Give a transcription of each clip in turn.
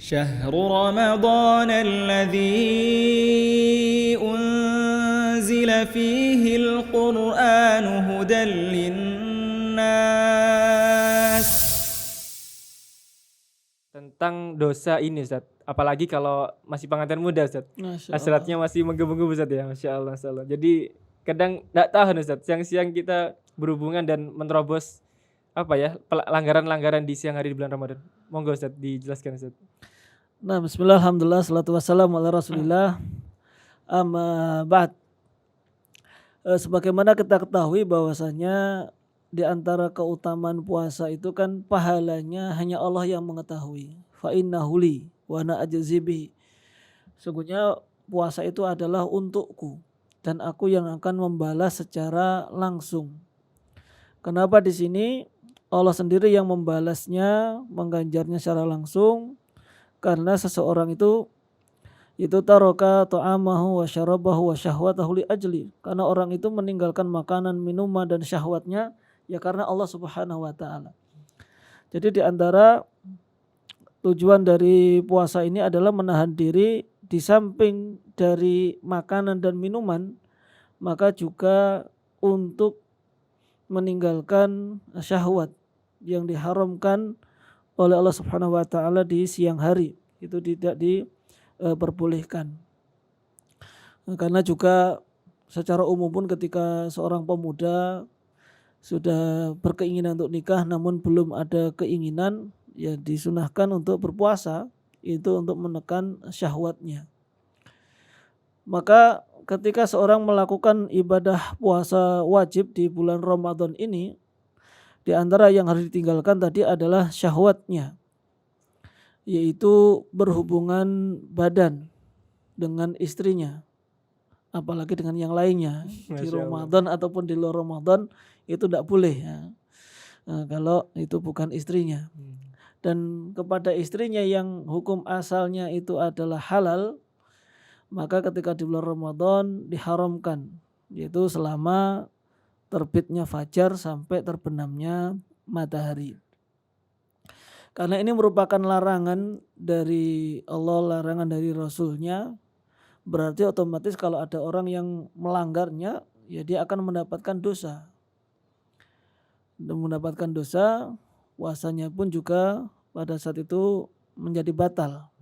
شهر رمضان الذي أنزل فيه القرآن هدى للناس. Tentang dosa ini Ustaz, apalagi kalau masih pengantin muda Ustaz, hasratnya masih menggebu-gebu Ustaz ya, Masya Allah. Jadi kadang tidak tahan Ustaz, siang-siang kita berhubungan dan menerobos langgaran-langgaran di siang hari di bulan Ramadan. Monggo Ustaz dijelaskan Ustaz. Nah, bismillah, alhamdulillah, salatu wassalamu ala rasulillah, amma ba'd. Sebagaimana kita ketahui bahwasanya di antara keutamaan puasa itu kan pahalanya hanya Allah yang mengetahui. Fa innahu li wa ana ajzi bihi. Sungguhnya puasa itu adalah untukku dan aku yang akan membalas secara langsung. Kenapa di sini Allah sendiri yang membalasnya, mengganjarnya secara langsung? Karena seseorang itu taroka ta'amahu wa syarabahu wa syahwatahu li ajli. Karena orang itu meninggalkan makanan, minuman dan syahwatnya ya karena Allah Subhanahu wa taala. Jadi di antara tujuan dari puasa ini adalah menahan diri di samping dari makanan dan minuman, maka juga untuk meninggalkan syahwat yang diharamkan oleh Allah Subhanahu wa taala di siang hari. Itu tidak diperbolehkan. Karena juga secara umum pun ketika seorang pemuda sudah berkeinginan untuk nikah namun belum ada keinginan, ya disunahkan untuk berpuasa, itu untuk menekan syahwatnya. Maka ketika seorang melakukan ibadah puasa wajib di bulan Ramadan ini, di antara yang harus ditinggalkan tadi adalah syahwatnya, yaitu berhubungan badan dengan istrinya, apalagi dengan yang lainnya di Ramadan ataupun di luar Ramadan itu tidak boleh ya. Nah, kalau itu bukan istrinya. Dan kepada istrinya yang hukum asalnya itu adalah halal, maka ketika di bulan Ramadan diharamkan, yaitu selama terbitnya fajar sampai terbenamnya matahari. Karena ini merupakan larangan dari Allah, larangan dari Rasulnya, berarti otomatis kalau ada orang yang melanggarnya, ya dia akan mendapatkan dosa. Dan mendapatkan dosa, puasanya pun juga pada saat itu menjadi batal.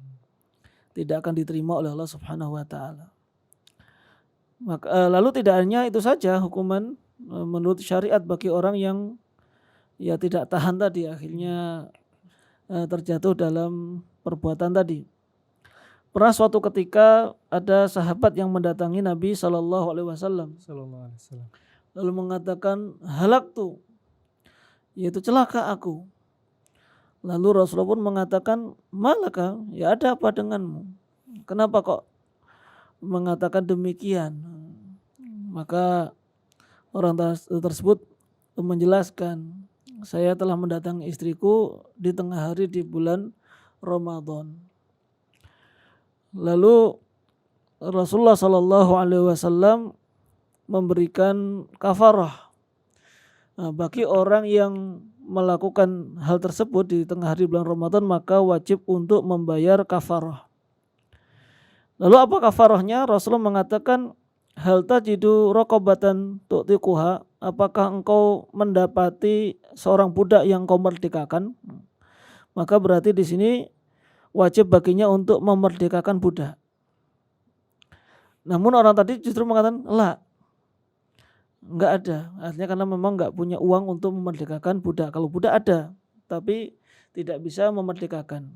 Tidak akan diterima oleh Allah Subhanahu wa taala. Lalu tidak hanya itu saja hukuman menurut syariat bagi orang yang ya tidak tahan tadi, akhirnya terjatuh dalam perbuatan tadi. Pernah suatu ketika ada sahabat yang mendatangi Nabi SAW lalu mengatakan, halaktu, yaitu celaka aku. Lalu Rasulullah pun mengatakan, malaka, ya ada apa denganmu? Kenapa kok mengatakan demikian? Maka orang tersebut menjelaskan, saya telah mendatangi istriku di tengah hari di bulan Ramadan. Lalu Rasulullah SAW memberikan kafarah bagi orang yang melakukan hal tersebut di tengah hari bulan Ramadan, maka wajib untuk membayar kafarah. Lalu apa kafarahnya? Rasulullah mengatakan, hal tajidu raqabatan tu'tiquha, apakah engkau mendapati seorang budak yang kau merdekakan? Maka berarti di sini wajib baginya untuk memerdekakan budak. Namun orang tadi justru mengatakan, enggak ada. Artinya karena memang enggak punya uang untuk memerdekakan budak. Kalau budak ada, tapi tidak bisa memerdekakan.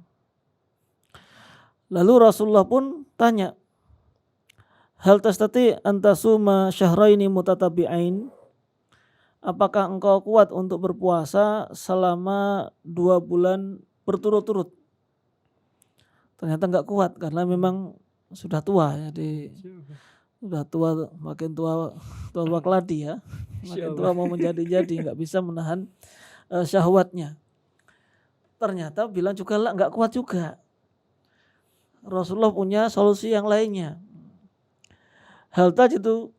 Lalu Rasulullah pun tanya, hal tastati antasuma syahraini mutatabi'ain, apakah engkau kuat untuk berpuasa selama 2 bulan berturut-turut? Ternyata enggak kuat karena memang sudah tua, jadi sudah tua, makin tua keladi ya, makin tua mau menjadi-jadi, enggak bisa menahan syahwatnya. Ternyata bilang juga enggak kuat juga. Rasulullah punya solusi yang lainnya. Hal tajidu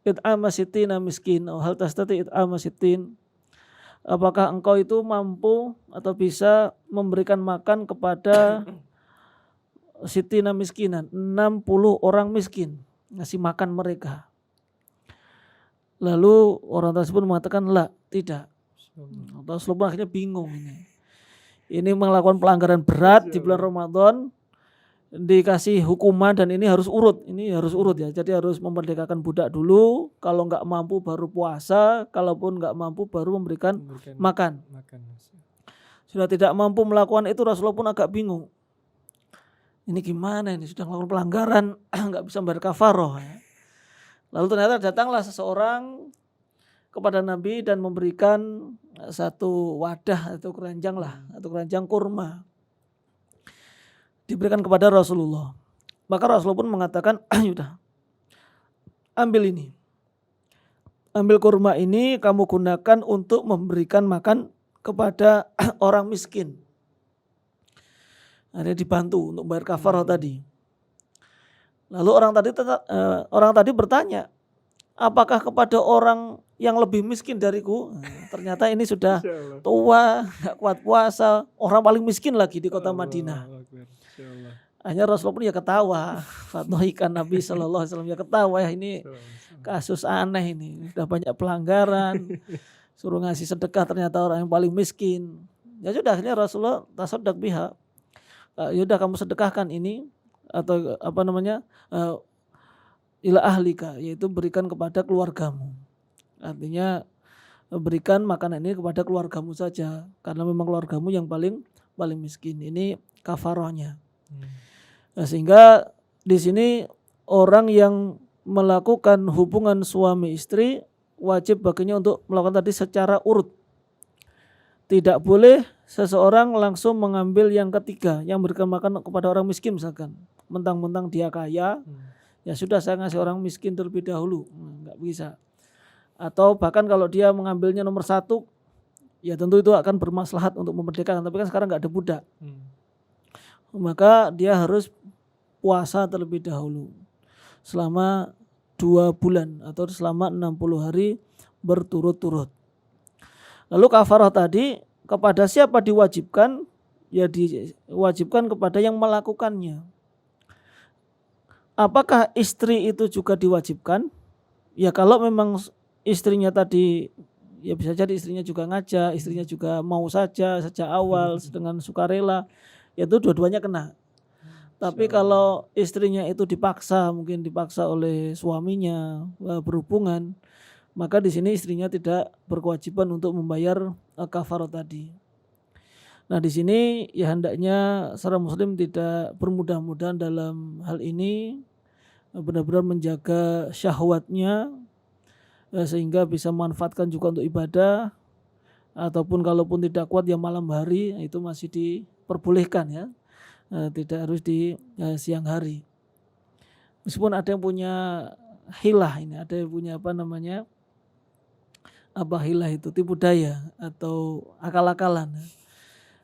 it'ama sittina miskin, hal tastati it'ama sittin, apakah engkau itu mampu atau bisa memberikan makan kepada sitina miskinan, 60 orang miskin, ngasih makan mereka. Lalu orang tersebut mengatakan la, tidak. Rasulullah akhirnya bingung ini. Ini melakukan pelanggaran berat di bulan Ramadan, dikasih hukuman dan ini harus urut. Ini harus urut ya. Jadi harus memerdekakan budak dulu. Kalau nggak mampu baru puasa. Kalaupun nggak mampu baru memberikan makan. Sudah tidak mampu melakukan itu, Rasulullah pun agak bingung. Ini gimana ini? Sudah melakukan pelanggaran, nggak bisa membayar kafaroh. Ya. Lalu ternyata datanglah seseorang kepada Nabi dan memberikan satu wadah atau keranjang lah, atau keranjang kurma. Diberikan kepada Rasulullah. Maka Rasulullah pun mengatakan, yaudah, ambil ini. Ambil kurma ini kamu gunakan untuk memberikan makan kepada orang miskin. Akhirnya dibantu untuk bayar kafarah tadi. Lalu orang tadi bertanya, apakah kepada orang yang lebih miskin dariku? Ternyata ini sudah tua, gak kuat puasa, orang paling miskin lagi di kota Madinah. Akhirnya Rasulullah pun ya ketawa. Fatwahikan Nabi SAW ya ketawa, ya ini kasus aneh ini. Sudah banyak pelanggaran, suruh ngasih sedekah ternyata orang yang paling miskin. Ya sudah, akhirnya Rasulullah tasaddaq biha. Yaudah kamu sedekahkan ini, atau ila ahlika, yaitu berikan kepada keluargamu. Artinya berikan makanan ini kepada keluargamu saja, karena memang keluargamu yang paling miskin. Ini kafarahnya. Nah, sehingga di sini orang yang melakukan hubungan suami istri wajib baginya untuk melakukan tadi secara urut. Tidak boleh seseorang langsung mengambil yang ketiga, yang berikan makan kepada orang miskin misalkan. Mentang-mentang dia kaya, ya sudah saya ngasih orang miskin terlebih dahulu. Nggak bisa. Atau bahkan kalau dia mengambilnya nomor 1, ya tentu itu akan bermaslahat untuk memerdekakan. Tapi kan sekarang nggak ada budak. Maka dia harus puasa terlebih dahulu. Selama 2 bulan atau selama 60 hari berturut-turut. Lalu kafarah tadi kepada siapa diwajibkan? Ya diwajibkan kepada yang melakukannya. Apakah istri itu juga diwajibkan? Ya kalau memang istrinya tadi, ya bisa jadi istrinya juga ngajak, istrinya juga mau saja sejak awal dengan sukarela, ya itu dua-duanya kena. Tapi kalau istrinya itu dipaksa, mungkin dipaksa oleh suaminya berhubungan, maka di sini istrinya tidak berkewajiban untuk membayar kafarah tadi. Nah di sini ya hendaknya seorang muslim tidak bermudah-mudahan dalam hal ini, benar-benar menjaga syahwatnya sehingga bisa memanfaatkan juga untuk ibadah, ataupun kalaupun tidak kuat ya malam hari itu masih diperbolehkan ya, tidak harus di siang hari. Meskipun ada yang punya hilah ini, ada yang punya hilah itu tipu daya atau akal-akalan.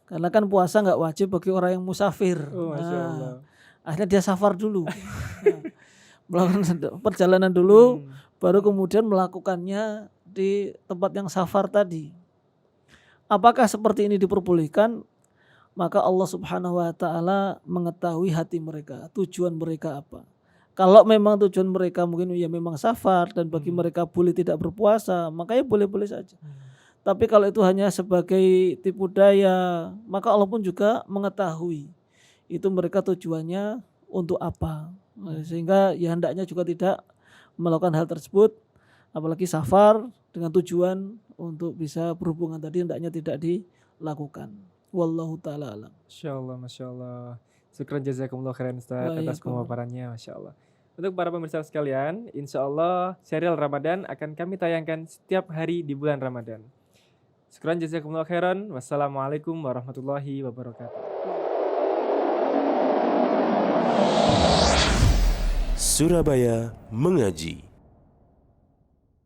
Karena kan puasa nggak wajib bagi orang yang musafir. Akhirnya dia safar dulu, melakukan perjalanan dulu, baru kemudian melakukannya di tempat yang safar tadi. Apakah seperti ini diperbolehkan? Maka Allah Subhanahu Wa Taala mengetahui hati mereka, tujuan mereka apa. Kalau memang tujuan mereka mungkin ya memang safar dan bagi mereka boleh tidak berpuasa, makanya boleh-boleh saja. Tapi kalau itu hanya sebagai tipu daya, maka Allah pun juga mengetahui itu mereka tujuannya untuk apa. Sehingga ya hendaknya juga tidak melakukan hal tersebut, apalagi safar dengan tujuan untuk bisa berhubungan tadi hendaknya tidak dilakukan. Wallahu ta'ala alam. Masya Allah. Syukran jazakumullah khairan Ustaz atas pemaparannya, Masya Allah. Untuk para pemirsa sekalian, insya Allah serial Ramadan akan kami tayangkan setiap hari di bulan Ramadan. Syukran jazakumullah khairan. Wassalamualaikum warahmatullahi wabarakatuh. Surabaya Mengaji.